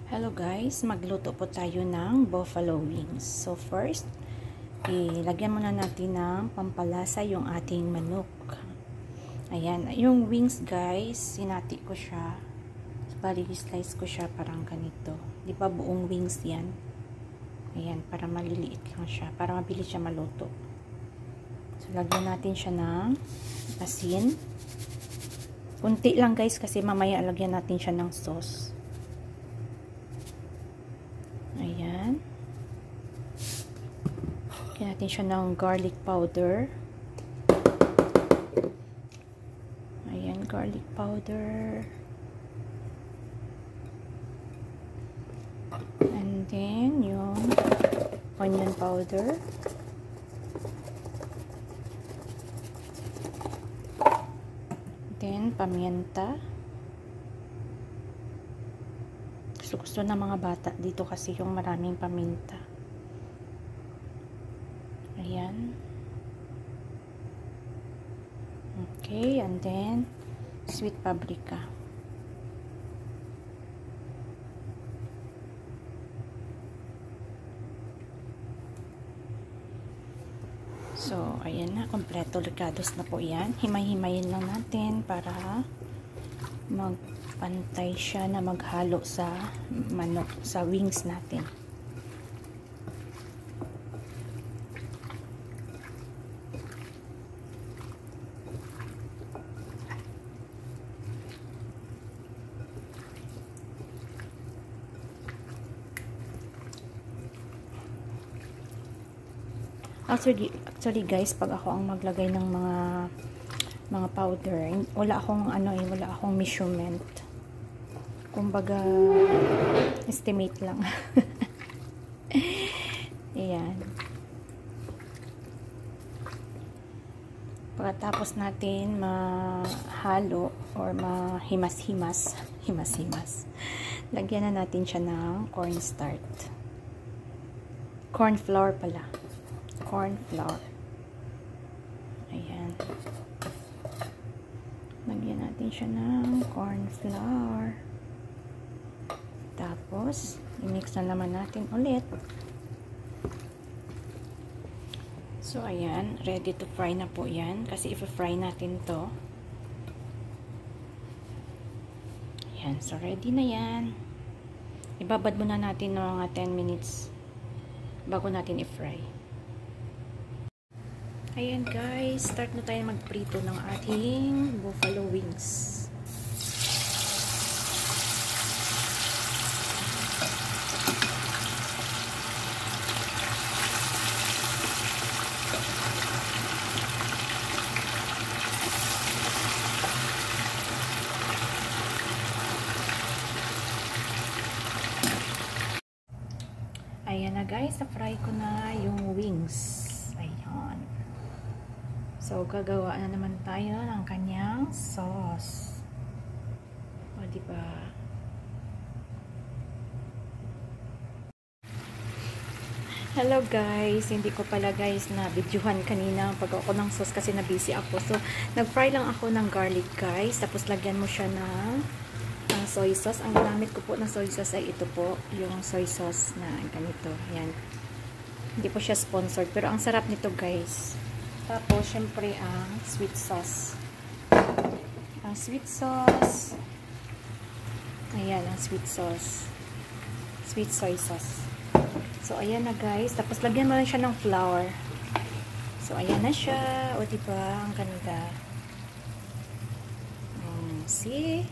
Hello guys, magluto po tayo ng buffalo wings. So first, ilagyan muna natin ng pampalasa yung ating manok. Ayan, yung wings guys, sinati ko siya. Bali, slice ko siya parang ganito. Di ba buong wings yan? Ayan, para maliliit lang siya, para mabilis siya maluto. So lagyan natin siya ng asin. Kunti lang guys kasi mamaya lagyan natin siya ng sauce. Ayan. Lagyan natin siya ng garlic powder. Ayan, garlic powder. And then, yung onion powder. Then, pamienta. Gusto ng mga bata dito kasi yung maraming paminta. Ayan. Okay, and then sweet paprika. So, ayan na, kompleto ligados na po yan. Himay-himayin lang natin para magpantay siya na maghalo sa manok, sa wings natin. Actually guys, pag ako ang maglagay ng mga powder, wala akong measurement. Kumbaga estimate lang. Ayan. Pagkatapos natin mahalo or mahimas-himas, lagyan na natin siya ng cornstarch. Corn flour pala. Corn flour. Ayan. Lagyan natin siya ng corn flour. Tapos, i-mix na naman natin ulit. So, ayan. Ready to fry na po yan. Kasi i-fry natin to. Ayan. So, ready na yan. Ibabad muna natin ng mga 10 minutes bago natin i-fry. Ayan guys, start na tayo magprito ng ating buffalo wings. Ayan na guys, na-fry ko na yung wings. Ayan. So, gagawa na naman tayo ng kanyang sauce. O, diba? Hello guys! Hindi ko pala guys na videohan kanina pag ako ng sauce kasi na-busy ako. So, nag-fry lang ako ng garlic guys. Tapos, lagyan mo siya ng soy sauce. Ang ginamit ko po na soy sauce ay ito po. Yung soy sauce na ganito. Ayan. Hindi po siya sponsored. Pero, ang sarap nito guys. Tapos, syempre, ang sweet sauce. Ang sweet sauce. Ayan, ang sweet sauce. Sweet soy sauce. So, ayan na guys. Tapos, lagyan mo lang siya ng flour. So, ayan na siya. O, diba? Ang ganda. See?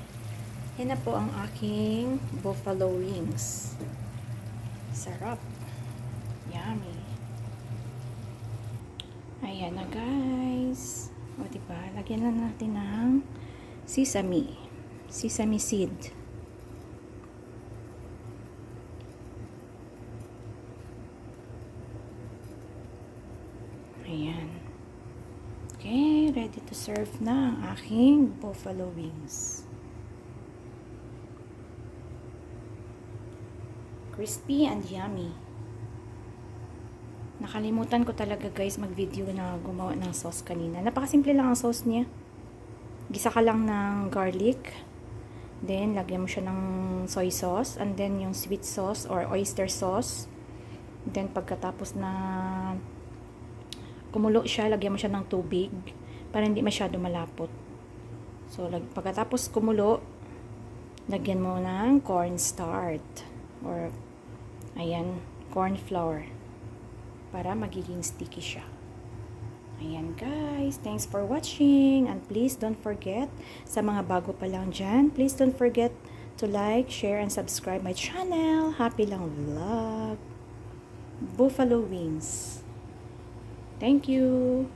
Yan na po ang aking buffalo wings. Sarap. Yummy. Ayan na guys. O diba, lagyan na natin ng sesame seed. Ayan. Okay, ready to serve na ang aking buffalo wings. Crispy and yummy. Nakalimutan ko talaga guys mag-video na gumawa ng sauce kanina. Napakasimple lang ang sauce niya. Gisa ka lang ng garlic, Then, lagyan mo siya ng soy sauce. And then, yung sweet sauce or oyster sauce. Then, pagkatapos na kumulo siya, lagyan mo siya ng tubig para hindi masyado malapot. So, pagkatapos kumulo, lagyan mo ng cornstarch or ayan, corn flour para magiging sticky siya. Ayan guys, thanks for watching, and please don't forget, sa mga bago pa lang dyan, please don't forget to like, share, and subscribe my channel. Happy Lang Vlog. Buffalo wings. Thank you.